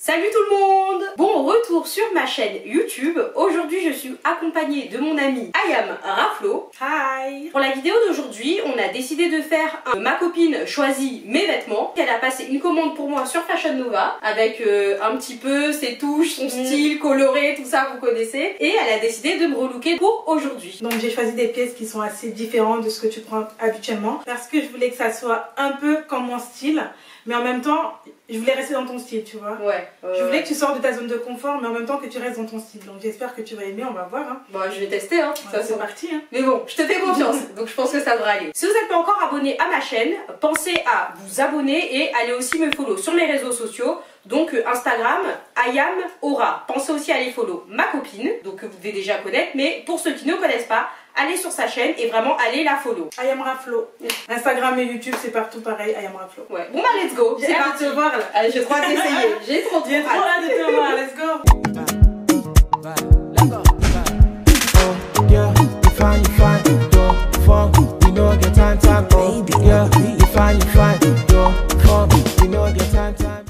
Salut tout le monde! Bon retour sur ma chaîne YouTube. Aujourd'hui je suis accompagnée de mon ami Ayam Raflo. Hi! Pour la vidéo d'aujourd'hui, on a décidé de faire ma copine choisit mes vêtements. Elle a passé une commande pour moi sur Fashion Nova avec un petit peu ses touches, son style coloré, tout ça vous connaissez. Et elle a décidé de me relooker pour aujourd'hui. Donc j'ai choisi des pièces qui sont assez différentes de ce que tu prends habituellement parce que je voulais que ça soit un peu comme mon style, mais en même temps je voulais rester dans ton style, tu vois. Je voulais que tu sors de ta zone de confort, mais en même temps que tu restes dans ton style. Donc j'espère que tu vas aimer, on va voir. Hein. Bon, je vais tester, hein. Ça c'est parti. Hein. Mais bon, je te fais confiance, donc je pense que ça devrait aller. Si vous n'êtes pas encore abonné à ma chaîne, pensez à vous abonner et allez aussi me follow sur mes réseaux sociaux. Donc Instagram, Ayam Aura. Pensez aussi à aller follow ma copine, donc que vous devez déjà connaître, mais pour ceux qui ne connaissent pas, allez sur sa chaîne et vraiment allez la follow. Ayam Raflo. Instagram et YouTube c'est partout pareil, Ayam Raflo. Ouais, bon bah let's go. J'ai hâte de te voir là. Allez, je crois d'essayer. J'ai trop hâte de te voir, let's go.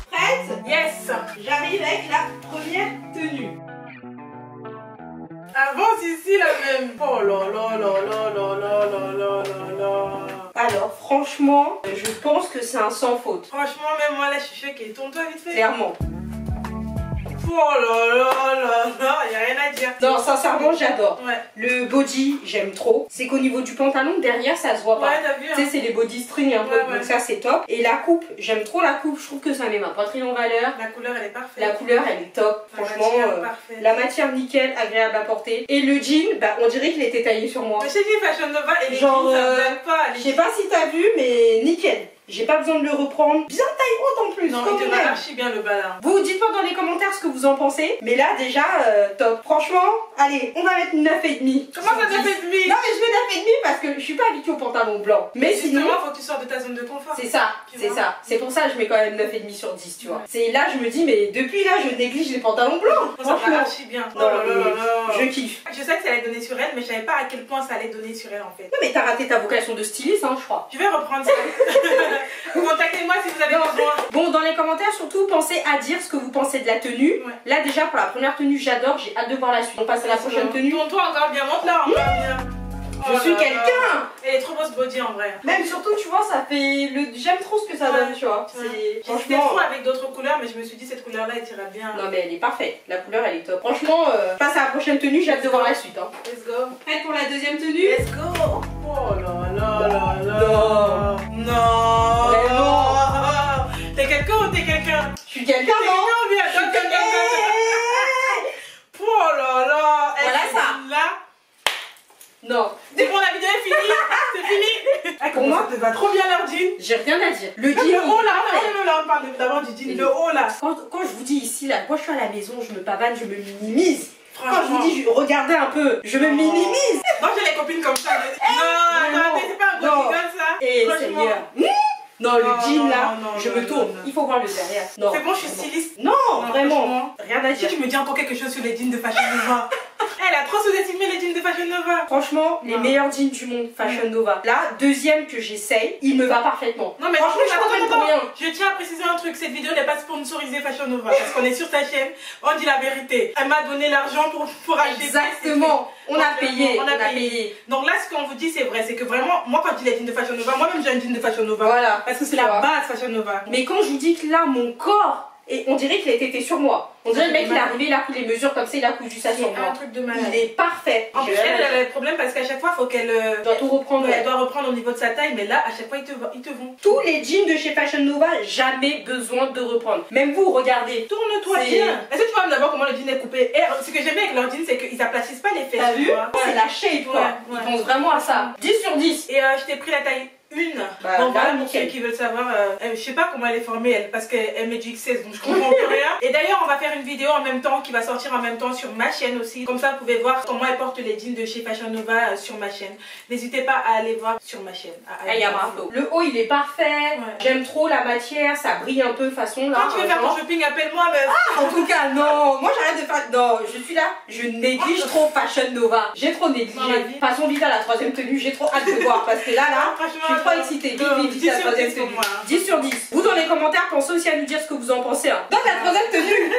Prête? Yes. J'arrive avec la première tenue. Avance ici la même. Oh là là là là là là là là là là. Alors franchement, je pense que c'est un sans faute. Franchement même moi là je suis choquée. Tourne-toi vite fait. Clairement. Oh là là là là, y a rien à dire. Non, sincèrement, j'adore. Ouais. Le body, j'aime trop. C'est qu'au niveau du pantalon, derrière, ça se voit pas. Ouais, t'as vu. Tu sais, c'est les body string un peu, Ouais, donc ça, c'est top. Et la coupe, j'aime trop la coupe. Je trouve que ça met ma poitrine en valeur. La couleur, elle est parfaite. La couleur, elle est top. Franchement, la matière nickel, agréable à porter. Et le jean, bah, on dirait qu'il était taillé sur moi. Mais j'ai dit Fashion Nova et les genre, jeans, ça blague pas. Je sais pas si t'as vu, mais nickel. J'ai pas besoin de le reprendre. Bien taille haute en plus. Non, il te va archi bien le bas là. Vous dites-moi dans les commentaires ce que vous en pensez. Mais là, déjà, top. Franchement, allez, on va mettre 9,5. Comment ça 9,5? Non, mais je mets 9,5 parce que je suis pas habituée au pantalon blanc. Mais sinon, faut que tu sors de ta zone de confort. c'est ça, c'est ça. C'est pour ça que je mets quand même 9,5 sur 10, tu vois. C'est là, je me dis, mais depuis là, je néglige les pantalons blancs. Ça va archi bien. Non, je kiffe. Je sais que ça allait donner sur elle, mais je savais pas à quel point ça allait donner sur elle en fait. Non, mais t'as raté ta vocation de styliste, hein, je crois. Je vais reprendre ça. Contactez-moi si vous avez besoin. Bon, dans les commentaires, surtout, pensez à dire ce que vous pensez de la tenue. Ouais. Là, déjà, pour la première tenue, j'adore. J'ai hâte de voir la suite. On passe à la prochaine tenue. Montre-toi encore bien, montre-la encore bien. Je suis quelqu'un. Elle est trop beau ce body en vrai. Même surtout, tu vois, ça fait le. J'aime trop ce que ça donne, tu vois. J'hésitais trop avec d'autres couleurs, mais je me suis dit cette couleur-là, elle tira bien. Non, mais elle est parfaite. La couleur, elle est top. Franchement, passe à la prochaine tenue. J'ai hâte de voir la suite. Hein. Let's go. Prête pour la deuxième tenue? Let's go. Oh là là là là. Non. Vraiment. T'es quelqu'un ou t'es quelqu'un? Je suis quelqu'un, non? Oh là là. Voilà ça. Là. Non. C'est bon, la vidéo est finie. C'est fini. Pour moi, ça te va trop bien leur jean. J'ai rien à dire. Le jean. Le haut là, on parle d'abord du jean. Le haut là. Quand je vous dis ici, là, quand je suis à la maison, je me pavane, je me minimise. Franchement. Quand je vous dis, regardez un peu, je me minimise. Moi j'ai les copines comme ça. Non, attendez, c'est pas un beau comme ça. Et Seigneur. Non, le jean là, je me tourne. Non. Il faut voir le derrière. Non. C'est bon, je suis styliste. Non, vraiment. Rien à Si dire. tu me dis encore quelque chose sur les jeans de Fashion Nova. Elle a trop sous-estimé les jeans de Fashion Nova. Franchement, les meilleurs jeans du monde, Fashion Nova. Là, deuxième que j'essaye, il me va parfaitement. Non mais franchement, attends. Je tiens à préciser un truc, cette vidéo n'est pas sponsorisée Fashion Nova parce qu'on est sur ta chaîne, on dit la vérité. Elle m'a donné l'argent pour acheter. Exactement. On a payé. Donc là, ce qu'on vous dit, c'est vrai, c'est que vraiment, moi quand je dis les jeans de Fashion Nova, moi-même j'ai un jean de Fashion Nova. Voilà. Parce que c'est la base Fashion Nova. Mais quand je vous dis que là, mon corps, et on dirait qu'il a été fait sur moi. On dirait le mec, il est arrivé, il a pris les mesures comme ça, il a cousu ça sur moi. Un truc de malade. Il est parfait. En plus, elle a le problème parce qu'à chaque fois, il faut qu'elle doit tout reprendre. Elle doit reprendre au niveau de sa taille, mais là, à chaque fois, ils te vont. Tous les jeans de chez Fashion Nova, jamais besoin de reprendre. Même vous, regardez. Tourne-toi bien. Est-ce que tu vois d'abord comment le jean est coupé? Et ce que j'aime bien avec leur jean, c'est qu'ils aplatissent pas les fesses. T'as vu? C'est la shape, quoi. Ils pensent vraiment à ça. 10 sur 10. Et je t'ai pris la taille 1. Bah, bon, voilà, pour ceux qui veulent savoir, je sais pas comment elle est formée, elle, parce qu'elle met du XS, donc je comprends plus rien. Et d'ailleurs, on va faire une vidéo en même temps qui va sortir en même temps sur ma chaîne aussi. Comme ça, vous pouvez voir comment elle porte les jeans de chez Fashion Nova sur ma chaîne. N'hésitez pas à aller voir sur ma chaîne. Le haut, il est parfait. J'aime trop la matière, ça brille un peu façon là. Quand tu veux faire ton shopping, appelle-moi. En tout cas, non. Moi, j'arrête de faire. Non, je suis là. Je néglige trop Fashion Nova. J'ai trop négligé. Passons vite à la troisième tenue. J'ai trop hâte de voir parce que là, je suis trop excitée. Vite, la troisième tenue. 10 sur 10. Vous, dans les commentaires, pensez aussi à nous dire ce que vous en pensez. Hein. Dans la troisième tenue.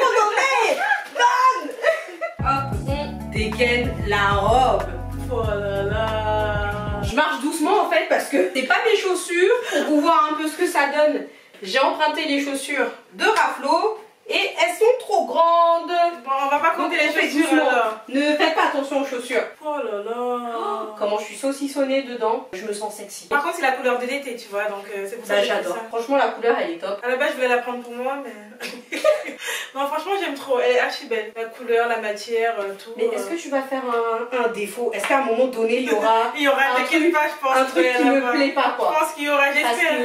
dégaine la robe. Oh là là. Je marche doucement en fait parce que c'est pas mes chaussures. Pour vous voir un peu ce que ça donne, j'ai emprunté les chaussures de Raflo et elles sont trop grandes. Bon, on va pas compter les chaussures doucement. alors. Ne faites pas attention aux chaussures. Oh là là. Comment je suis saucissonnée dedans, je me sens sexy. Par contre, c'est la couleur de l'été, tu vois, donc c'est pour ça que j'adore. Franchement, la couleur elle est top. À la base, je voulais la prendre pour moi, mais. Non, franchement, j'aime trop. Elle est archi belle. La couleur, la matière, tout. Mais est-ce que tu vas faire un défaut? Est-ce qu'à un moment donné, il y aura. Il y aura un truc, pas, je pense. Un truc qui me plaît pas, quoi. Je pense qu'il y aura, j'espère.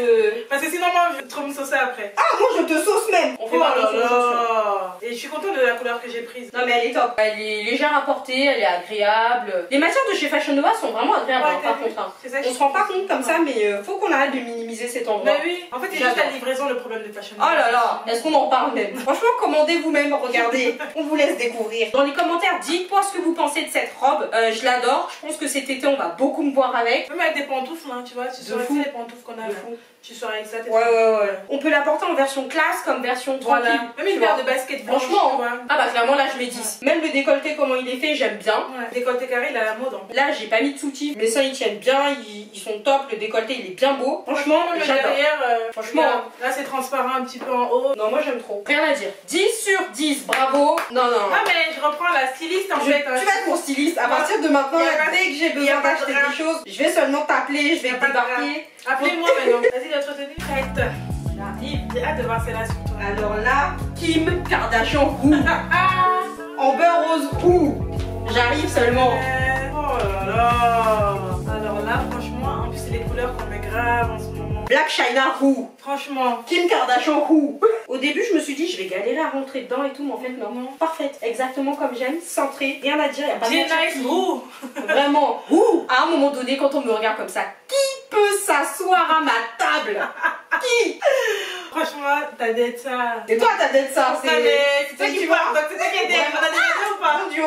Parce que sinon, moi, je vais trop me saucer après. Ah, moi je te sauce même. On fait Oh pas là attention. là. Et je suis contente de la couleur que j'ai prise. Non, mais elle est top. Elle est légère à porter, elle est agréable. Les matières de chez Fashion Nova sont vraiment agréables, Ouais, hein, par contre. Hein. C'est ça, On se rend pas compte comme ça, mais faut qu'on arrête de minimiser cet endroit. Mais oui, en fait, c'est juste la livraison le problème de Fashion Oh là là, est-ce qu'on en parle même? Franchement, commandez vous-même, regardez, on vous laisse découvrir. Dans les commentaires, dites-moi ce que vous pensez de cette robe. Je l'adore, je pense que cet été, on va beaucoup me voir avec. Même avec des pantoufles, hein, tu vois, tu sors les pantoufles qu'on a là. Tu sors avec ça, t'es ouais. On peut la porter en version classe comme version tranquille. Voilà. Même une paire de baskets blanches, franchement, tu vois. Ah bah clairement, là, je mets 10. Même le décolleté, comment il est fait, j'aime bien. Ouais. Décolleté carré, il a la mode en plus. Là, j'ai pas mis de soutif. Mes seins, ils tiennent bien, ils sont top. Le décolleté, il est bien beau. Franchement, j'adore. Derrière, franchement, là, c'est transparent un petit peu en haut. Non, moi, j'aime trop. Rien à dire. 10 sur 10, bravo. Non. Ah, mais je reprends la styliste en fait. Tu vas être mon styliste. À partir de maintenant, dès que j'ai besoin d'acheter des choses, je vais seulement t'appeler, je vais débarquer. Appelez-moi maintenant. Vas-y, notre tenue prête. J'arrive. J'ai hâte de voir celle-là sur toi. Alors là, Kim Kardashian Who. Amber Rose Who. J'arrive seulement. Oh là là. Alors là, franchement, en plus, c'est les couleurs qu'on met grave en ce moment. Black China Who. Franchement. Kim Kardashian Who. Au début, je me suis dit, je vais galérer à rentrer dedans et tout, mais en fait, non. Parfaite. Exactement comme j'aime. Centrée. Rien à dire. Y a pas de Nice Who. Vraiment. Who. À un moment donné, quand on me regarde comme ça, qui peut s'asseoir à ma table? Qui? Franchement, t'as d'être ça. Et toi, t'as d'être ça. C'est toi qui parles. Donc c'est toi qui es. On a déjà dit ou pas? Mon Dieu.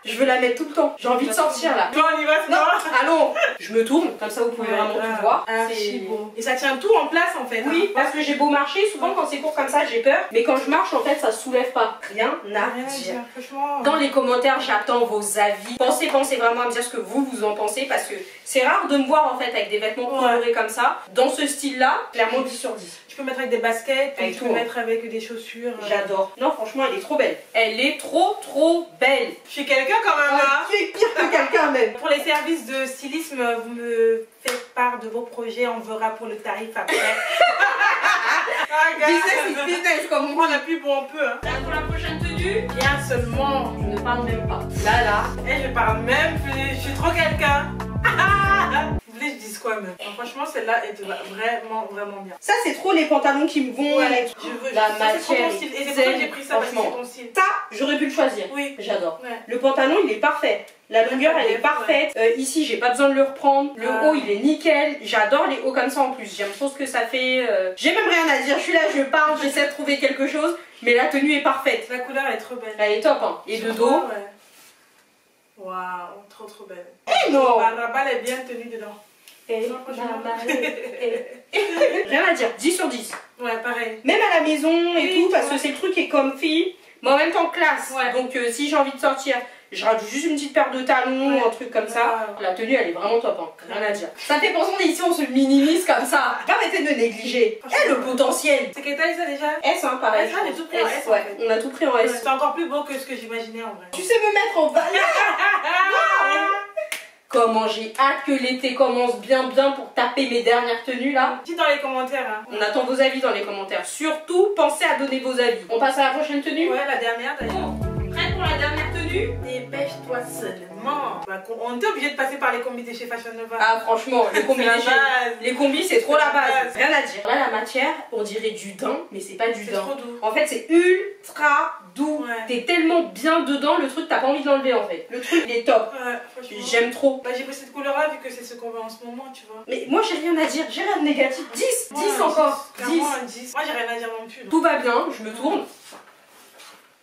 Je veux la mettre tout le temps. J'ai envie de sortir là. Bon, on y va. Non, allons. Je me tourne, comme ça vous pouvez vraiment tout voir. C'est beau. Et ça tient tout en place en fait. Oui, parce que j'ai beau marcher, souvent quand c'est court comme ça, j'ai peur. Mais quand je marche, en fait, ça soulève pas. Rien à dire. Franchement. Dans les commentaires, j'attends vos avis. Pensez vraiment à me dire ce que vous en pensez, parce que c'est rare de me voir en fait avec des vêtements colorés comme ça. Dans ce style-là, clairement 10 sur 10. Tu peux mettre avec des baskets, tu peux mettre avec des chaussures. J'adore. Non, franchement, elle est trop belle. Elle est trop belle. Je suis quelqu'un quand même là. Tu es pire que quelqu'un même. Pour les services de stylisme, vous me faites part de vos projets, on verra pour le tarif après. Business, comme on prend la pub où on peut. Hein. Pour la prochaine tenue, bien seulement. Je ne parle même pas. Là. Et je parle même plus, je suis trop quelqu'un. Vous voulez que je dise quoi même? Alors, franchement, celle-là, elle te va vraiment bien. Ça, c'est trop les pantalons qui me vont. Ouais, je veux la matière. Et c'est pour ça que j'ai pris ça, parce que c'est ton style. Ça, j'aurais pu le choisir. Oui. J'adore. Ouais. Le pantalon, il est parfait. La longueur, elle est parfaite. Ici, j'ai pas besoin de le reprendre. Le haut, il est nickel. J'adore les hauts comme ça en plus. J'aime trop ce que ça fait. J'ai même rien à dire. Je suis là, je parle, j'essaie de trouver quelque chose. Mais la tenue est parfaite. La couleur est trop belle. Elle est top, hein. Et de dos. Waouh, trop belle. Eh non! La balle est bien tenue dedans. Rien à dire, 10 sur 10. Ouais, pareil. Même à la maison et tout, parce que c'est le truc qui est comfy, mais en même temps classe. Ouais. Donc si j'ai envie de sortir, je rajoute juste une petite paire de talons ou un truc comme ça. La tenue, elle est vraiment top, hein. Rien à dire. Ça fait penser ici, on se minimise comme ça. Arrêtez de négliger. Et le potentiel. C'est quelle taille ça déjà? S, hein, pareil. S, on a tout pris en S. Ouais, on a tout pris en S. C'est encore plus beau que ce que j'imaginais en vrai. Tu sais me mettre en valeur. Comment j'ai hâte que l'été commence bien pour taper mes dernières tenues là. Dites dans les commentaires. Hein. On attend vos avis dans les commentaires. Surtout, pensez à donner vos avis. On passe à la prochaine tenue? Ouais, la dernière d'ailleurs. Prête pour la dernière tenue? Dépêche-toi seulement. Bah, on était obligé de passer par les combis de chez Fashion Nova. Ah franchement, les combis, les combis c'est trop la base. Rien à dire. Là la matière, on dirait du daim, mais c'est pas du daim. Trop doux. En fait c'est ultra doux. Ouais. T'es tellement bien dedans, le truc t'as pas envie de l'enlever en fait. Le truc il est top. Ouais, franchement. J'aime trop. Bah, j'ai pris cette couleur là vu que c'est ce qu'on veut en ce moment, tu vois. Mais moi j'ai rien à dire, j'ai rien de négatif. 10, Ouais, 10 encore. 10. 10. Moi j'ai rien à dire non plus. Donc. Tout va bien, je me tourne.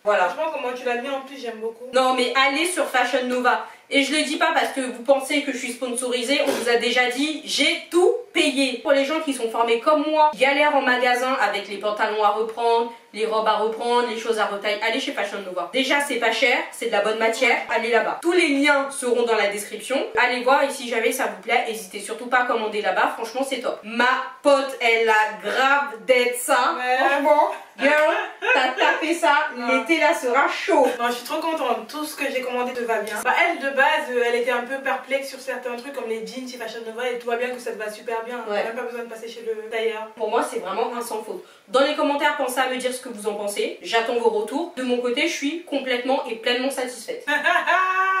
Voilà. Franchement, comment tu l'as mis en plus, j'aime beaucoup. Non mais allez sur Fashion Nova. Et je le dis pas parce que vous pensez que je suis sponsorisée, on vous a déjà dit, j'ai tout payé. Pour les gens qui sont formés comme moi, galèrent en magasin avec les pantalons à reprendre, les robes à reprendre, les choses à retailler, allez chez Fashion Nova. Déjà c'est pas cher, c'est de la bonne matière, allez là-bas. Tous les liens seront dans la description. Allez voir et si jamais ça vous plaît, n'hésitez surtout pas à commander là-bas, franchement c'est top. Ma pote, elle a grave d'être ça, franchement. Girl, t'as tapé ça, l'été là sera chaud. Non, je suis trop contente, tout ce que j'ai commandé te va bien. Bah, elle de base, elle était un peu perplexe sur certains trucs comme les jeans chez Fashion Nova et tout va bien que ça te va super bien. T'as même pas besoin de passer chez le tailleur. Pour moi, c'est vraiment un sans faute. Dans les commentaires, pensez à me dire ce que vous en pensez. J'attends vos retours. De mon côté, je suis complètement et pleinement satisfaite.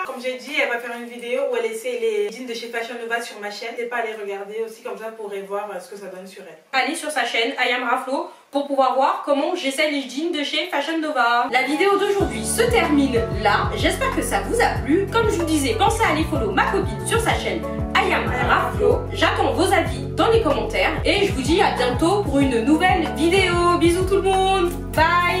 Comme j'ai dit, elle va faire une vidéo où elle essaie les jeans de chez Fashion Nova sur ma chaîne. N'hésitez pas à les regarder aussi, comme ça vous pourrez voir ce que ça donne sur elle. Allez sur sa chaîne Ayam Raflo pour pouvoir voir comment j'essaie les jeans de chez Fashion Nova. La vidéo d'aujourd'hui se termine là. J'espère que ça vous a plu. Comme je vous disais, pensez à aller follow ma copine sur sa chaîne Ayam Raflo. J'attends vos avis dans les commentaires et je vous dis à bientôt pour une nouvelle vidéo. Bisous tout le monde. Bye.